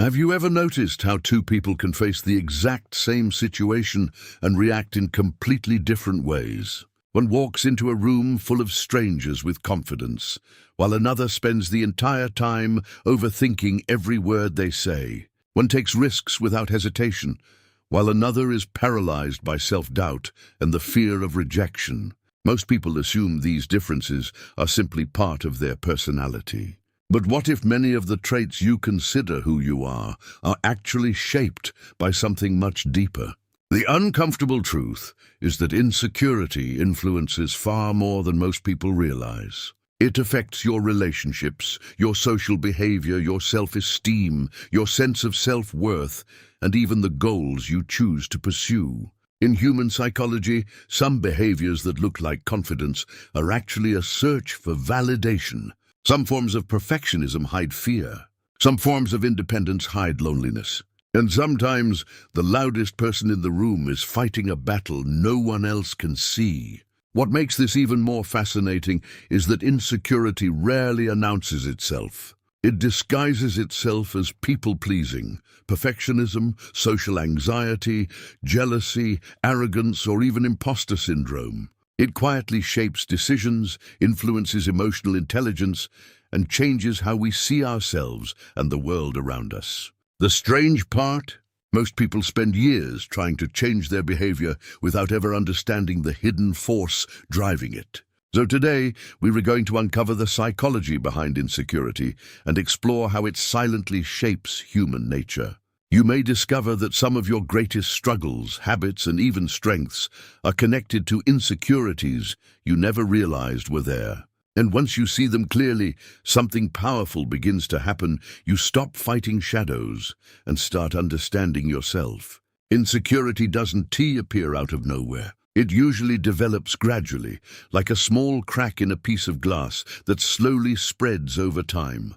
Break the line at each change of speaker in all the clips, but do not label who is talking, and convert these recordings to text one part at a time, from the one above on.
Have you ever noticed how two people can face the exact same situation and react in completely different ways? One walks into a room full of strangers with confidence, while another spends the entire time overthinking every word they say. One takes risks without hesitation, while another is paralyzed by self-doubt and the fear of rejection. Most people assume these differences are simply part of their personality. But what if many of the traits you consider who you are actually shaped by something much deeper? The uncomfortable truth is that insecurity influences far more than most people realize. It affects your relationships, your social behavior, your self-esteem, your sense of self-worth, and even the goals you choose to pursue. In human psychology, some behaviors that look like confidence are actually a search for validation. Some forms of perfectionism hide fear. Some forms of independence hide loneliness. And sometimes the loudest person in the room is fighting a battle no one else can see. What makes this even more fascinating is that insecurity rarely announces itself. It disguises itself as people-pleasing, perfectionism, social anxiety, jealousy, arrogance, or even imposter syndrome. It quietly shapes decisions, influences emotional intelligence, and changes how we see ourselves and the world around us. The strange part? Most people spend years trying to change their behavior without ever understanding the hidden force driving it. So today, we are going to uncover the psychology behind insecurity and explore how it silently shapes human nature. You may discover that some of your greatest struggles, habits, and even strengths are connected to insecurities you never realized were there. And once you see them clearly, something powerful begins to happen. You stop fighting shadows and start understanding yourself. Insecurity doesn't appear out of nowhere. It usually develops gradually, like a small crack in a piece of glass that slowly spreads over time.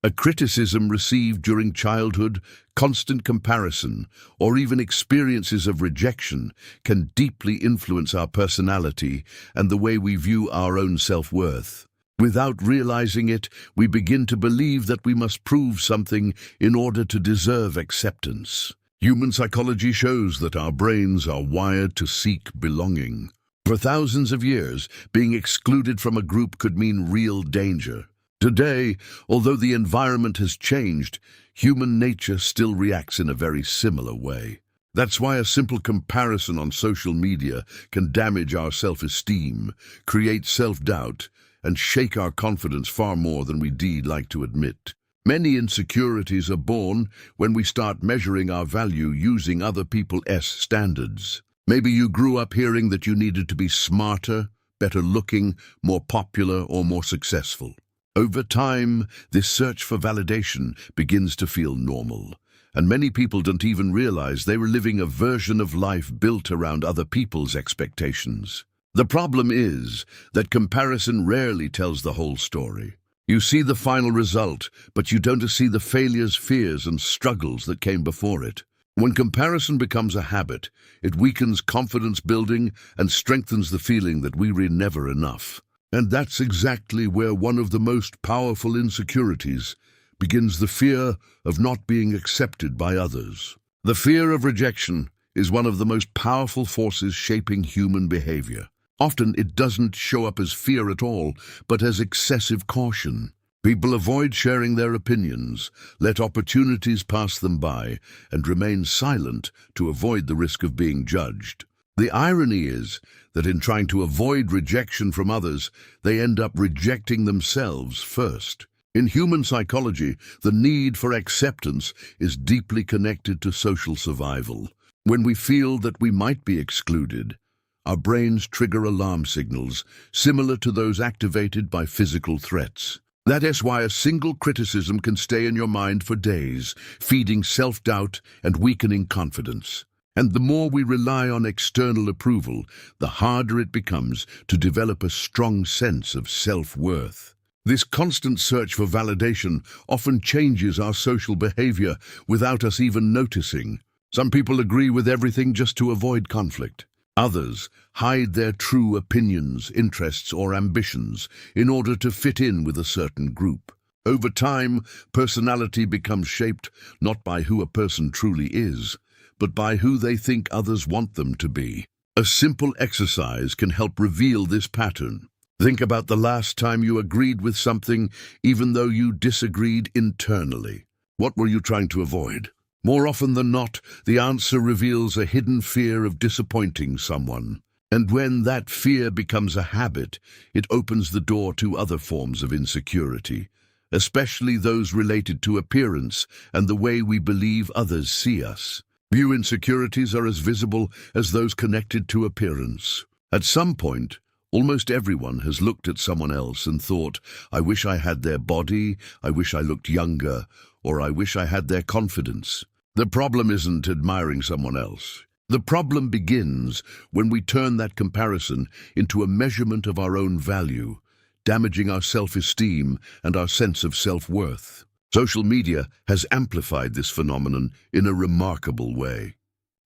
A criticism received during childhood, constant comparison, or even experiences of rejection can deeply influence our personality and the way we view our own self-worth. Without realizing it, we begin to believe that we must prove something in order to deserve acceptance. Human psychology shows that our brains are wired to seek belonging. For thousands of years, being excluded from a group could mean real danger. Today, although the environment has changed, human nature still reacts in a very similar way. That's why a simple comparison on social media can damage our self-esteem, create self-doubt, and shake our confidence far more than we'd like to admit. Many insecurities are born when we start measuring our value using other people's standards. Maybe you grew up hearing that you needed to be smarter, better looking, more popular, or more successful. Over time, this search for validation begins to feel normal, and many people don't even realize they were living a version of life built around other people's expectations. The problem is that comparison rarely tells the whole story. You see the final result, but you don't see the failures, fears, and struggles that came before it. When comparison becomes a habit, it weakens confidence building and strengthens the feeling that we're never enough. And that's exactly where one of the most powerful insecurities begins: the fear of not being accepted by others. The fear of rejection is one of the most powerful forces shaping human behavior. Often it doesn't show up as fear at all, but as excessive caution. People avoid sharing their opinions, let opportunities pass them by, and remain silent to avoid the risk of being judged. The irony is that in trying to avoid rejection from others, they end up rejecting themselves first. In human psychology, the need for acceptance is deeply connected to social survival. When we feel that we might be excluded, our brains trigger alarm signals similar to those activated by physical threats. That is why a single criticism can stay in your mind for days, feeding self-doubt and weakening confidence. And the more we rely on external approval, the harder it becomes to develop a strong sense of self-worth. This constant search for validation often changes our social behavior without us even noticing. Some people agree with everything just to avoid conflict. Others hide their true opinions, interests, or ambitions in order to fit in with a certain group. Over time, personality becomes shaped not by who a person truly is, but by who they think others want them to be. A simple exercise can help reveal this pattern. Think about the last time you agreed with something, even though you disagreed internally. What were you trying to avoid? More often than not, the answer reveals a hidden fear of disappointing someone. And when that fear becomes a habit, it opens the door to other forms of insecurity, especially those related to appearance and the way we believe others see us. Few insecurities are as visible as those connected to appearance. At some point, almost everyone has looked at someone else and thought, I wish I had their body, I wish I looked younger, or I wish I had their confidence. The problem isn't admiring someone else. The problem begins when we turn that comparison into a measurement of our own value, damaging our self-esteem and our sense of self-worth. Social media has amplified this phenomenon in a remarkable way.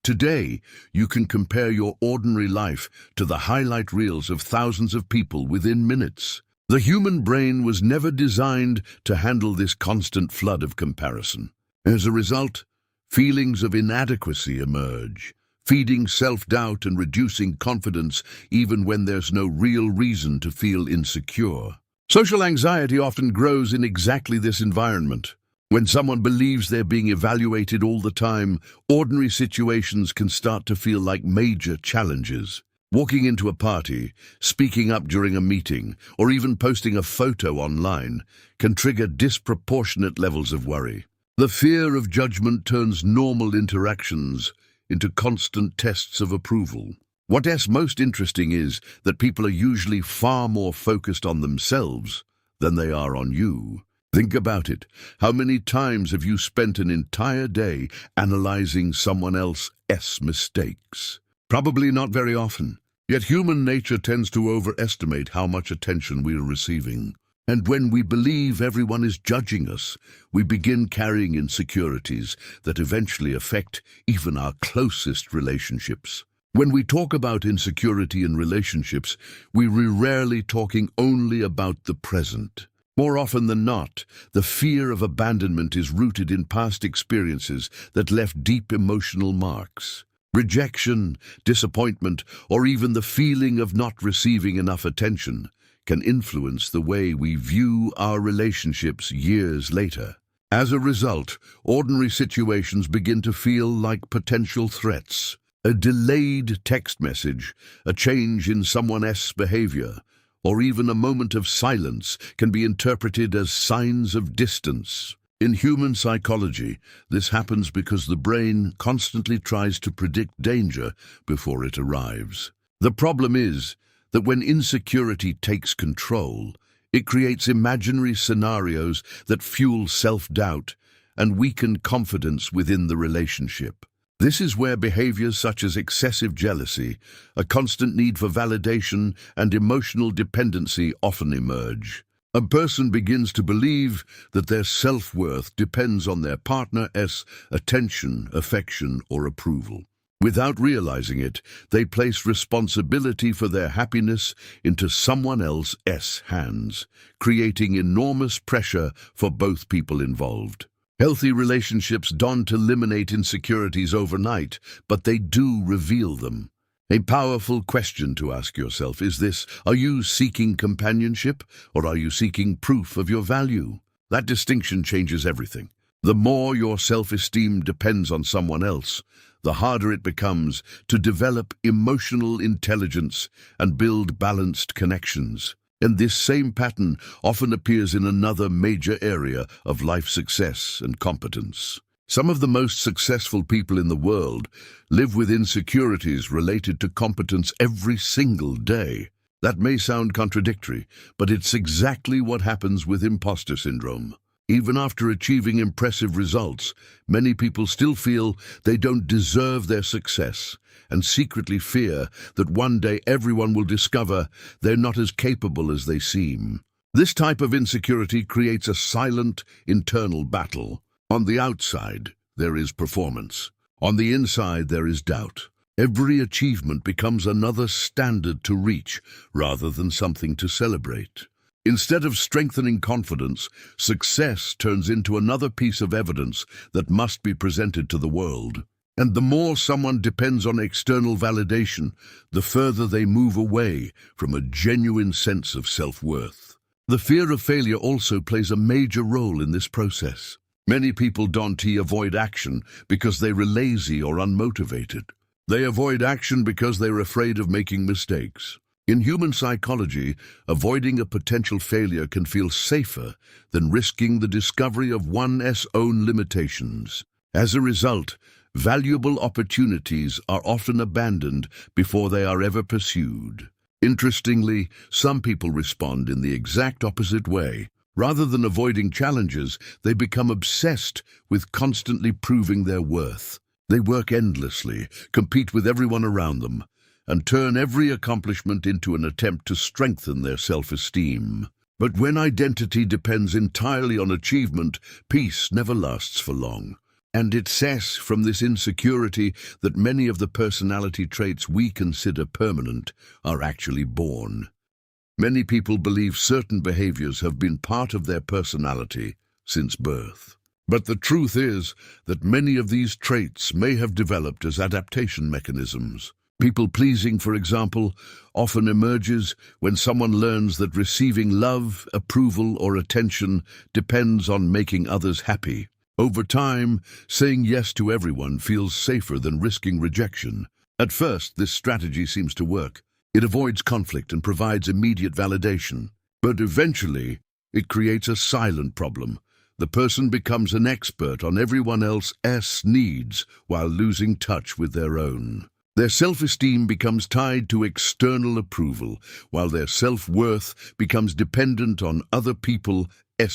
Today, you can compare your ordinary life to the highlight reels of thousands of people within minutes. The human brain was never designed to handle this constant flood of comparison. As a result, feelings of inadequacy emerge, feeding self-doubt and reducing confidence even when there's no real reason to feel insecure. Social anxiety often grows in exactly this environment. When someone believes they're being evaluated all the time, ordinary situations can start to feel like major challenges. Walking into a party, speaking up during a meeting, or even posting a photo online can trigger disproportionate levels of worry. The fear of judgment turns normal interactions into constant tests of approval. What's most interesting is that people are usually far more focused on themselves than they are on you. Think about it. How many times have you spent an entire day analyzing someone else's mistakes? Probably not very often. Yet human nature tends to overestimate how much attention we are receiving. And when we believe everyone is judging us, we begin carrying insecurities that eventually affect even our closest relationships. When we talk about insecurity in relationships, we're rarely talking only about the present. More often than not, the fear of abandonment is rooted in past experiences that left deep emotional marks. Rejection, disappointment, or even the feeling of not receiving enough attention can influence the way we view our relationships years later. As a result, ordinary situations begin to feel like potential threats. A delayed text message, a change in someone else's behavior, or even a moment of silence can be interpreted as signs of distance. In human psychology, this happens because the brain constantly tries to predict danger before it arrives. The problem is that when insecurity takes control, it creates imaginary scenarios that fuel self-doubt and weaken confidence within the relationship. This is where behaviors such as excessive jealousy, a constant need for validation, and emotional dependency often emerge. A person begins to believe that their self-worth depends on their partner's attention, affection, or approval. Without realizing it, they place responsibility for their happiness into someone else's hands, creating enormous pressure for both people involved. Healthy relationships don't eliminate insecurities overnight, but they do reveal them. A powerful question to ask yourself is this: are you seeking companionship, or are you seeking proof of your value? That distinction changes everything. The more your self-esteem depends on someone else, the harder it becomes to develop emotional intelligence and build balanced connections. And this same pattern often appears in another major area of life success and competence. Some of the most successful people in the world live with insecurities related to competence every single day. That may sound contradictory, but it's exactly what happens with imposter syndrome. Even after achieving impressive results, many people still feel they don't deserve their success and secretly fear that one day everyone will discover they're not as capable as they seem. This type of insecurity creates a silent internal battle. On the outside, there is performance. On the inside, there is doubt. Every achievement becomes another standard to reach rather than something to celebrate. Instead of strengthening confidence, success turns into another piece of evidence that must be presented to the world. And the more someone depends on external validation, the further they move away from a genuine sense of self-worth. The fear of failure also plays a major role in this process. Many people don't avoid action because they are lazy or unmotivated. They avoid action because they're afraid of making mistakes. In human psychology, avoiding a potential failure can feel safer than risking the discovery of one's own limitations. As a result, valuable opportunities are often abandoned before they are ever pursued. Interestingly, some people respond in the exact opposite way. Rather than avoiding challenges, they become obsessed with constantly proving their worth. They work endlessly, compete with everyone around them, and turn every accomplishment into an attempt to strengthen their self-esteem. But when identity depends entirely on achievement, peace never lasts for long. And it's from this insecurity that many of the personality traits we consider permanent are actually born. Many people believe certain behaviors have been part of their personality since birth. But the truth is that many of these traits may have developed as adaptation mechanisms. People-pleasing, for example, often emerges when someone learns that receiving love, approval, or attention depends on making others happy. Over time, saying yes to everyone feels safer than risking rejection. At first, this strategy seems to work. It avoids conflict and provides immediate validation. But eventually, it creates a silent problem. The person becomes an expert on everyone else's needs while losing touch with their own. Their self-esteem becomes tied to external approval, while their self-worth becomes dependent on other people's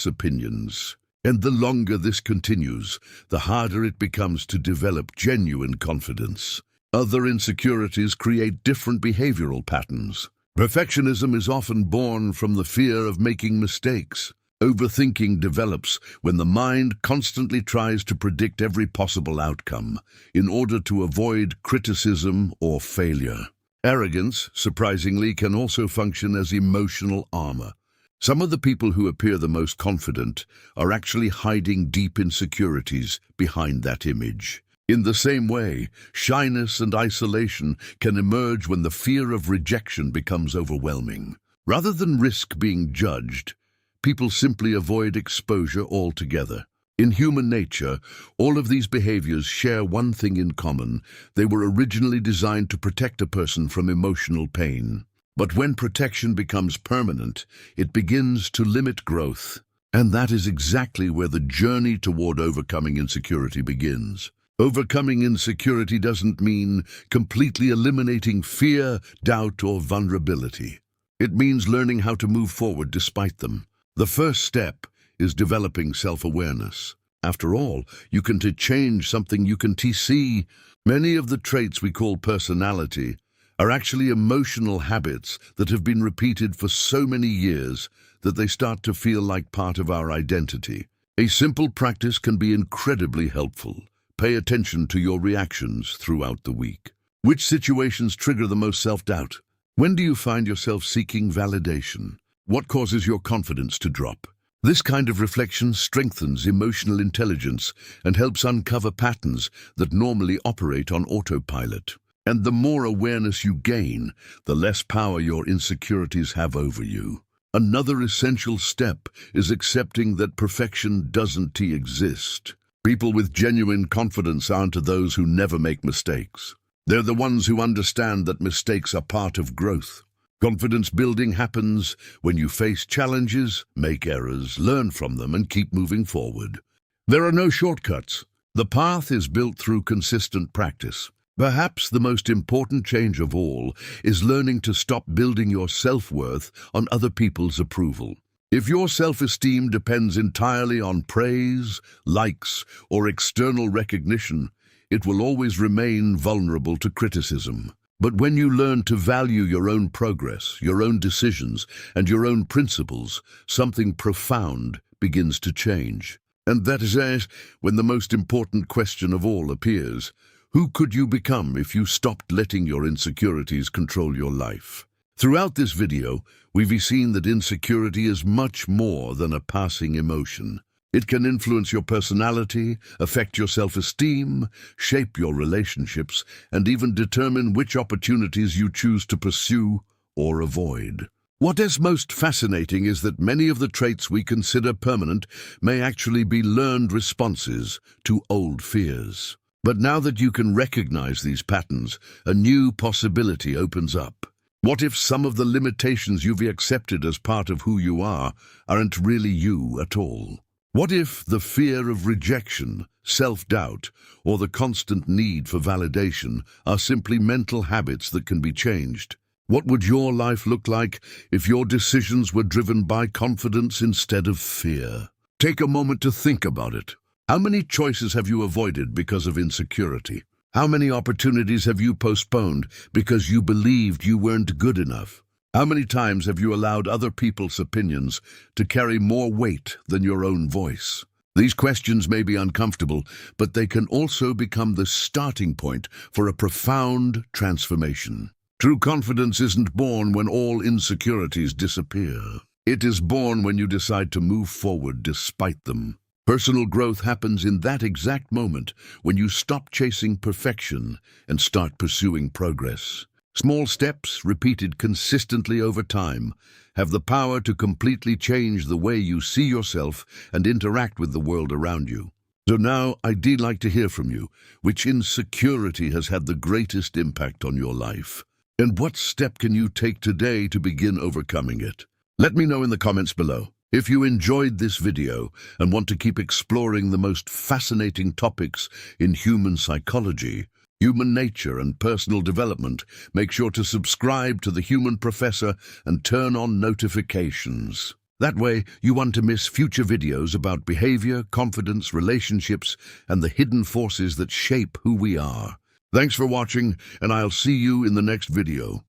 opinions. And the longer this continues, the harder it becomes to develop genuine confidence. Other insecurities create different behavioral patterns. Perfectionism is often born from the fear of making mistakes. Overthinking develops when the mind constantly tries to predict every possible outcome in order to avoid criticism or failure. Arrogance, surprisingly, can also function as emotional armor. Some of the people who appear the most confident are actually hiding deep insecurities behind that image. In the same way, shyness and isolation can emerge when the fear of rejection becomes overwhelming. Rather than risk being judged, people simply avoid exposure altogether. In human nature, all of these behaviors share one thing in common. They were originally designed to protect a person from emotional pain. But when protection becomes permanent, it begins to limit growth. And that is exactly where the journey toward overcoming insecurity begins. Overcoming insecurity doesn't mean completely eliminating fear, doubt, or vulnerability. It means learning how to move forward despite them. The first step is developing self-awareness. After all, you can change something you can see. Many of the traits we call personality are actually emotional habits that have been repeated for so many years that they start to feel like part of our identity. A simple practice can be incredibly helpful. Pay attention to your reactions throughout the week. Which situations trigger the most self-doubt? When do you find yourself seeking validation? What causes your confidence to drop? This kind of reflection strengthens emotional intelligence and helps uncover patterns that normally operate on autopilot. And the more awareness you gain, the less power your insecurities have over you. Another essential step is accepting that perfection doesn't exist. People with genuine confidence aren't those who never make mistakes. They're the ones who understand that mistakes are part of growth. Confidence building happens when you face challenges, make errors, learn from them, and keep moving forward. There are no shortcuts. The path is built through consistent practice. Perhaps the most important change of all is learning to stop building your self-worth on other people's approval. If your self-esteem depends entirely on praise, likes, or external recognition, it will always remain vulnerable to criticism. But when you learn to value your own progress, your own decisions, and your own principles, something profound begins to change. And that is when the most important question of all appears. Who could you become if you stopped letting your insecurities control your life? Throughout this video, we've seen that insecurity is much more than a passing emotion. It can influence your personality, affect your self-esteem, shape your relationships, and even determine which opportunities you choose to pursue or avoid. What is most fascinating is that many of the traits we consider permanent may actually be learned responses to old fears. But now that you can recognize these patterns, a new possibility opens up. What if some of the limitations you've accepted as part of who you are aren't really you at all? What if the fear of rejection, self-doubt, or the constant need for validation are simply mental habits that can be changed? What would your life look like if your decisions were driven by confidence instead of fear? Take a moment to think about it. How many choices have you avoided because of insecurity? How many opportunities have you postponed because you believed you weren't good enough? How many times have you allowed other people's opinions to carry more weight than your own voice? These questions may be uncomfortable, but they can also become the starting point for a profound transformation. True confidence isn't born when all insecurities disappear. It is born when you decide to move forward despite them. Personal growth happens in that exact moment when you stop chasing perfection and start pursuing progress. Small steps, repeated consistently over time, have the power to completely change the way you see yourself and interact with the world around you. So now, I'd like to hear from you. Which insecurity has had the greatest impact on your life? And what step can you take today to begin overcoming it? Let me know in the comments below. If you enjoyed this video and want to keep exploring the most fascinating topics in human psychology, human nature, and personal development, make sure to subscribe to The Human Professor and turn on notifications. That way, you won't miss future videos about behavior, confidence, relationships, and the hidden forces that shape who we are. Thanks for watching, and I'll see you in the next video.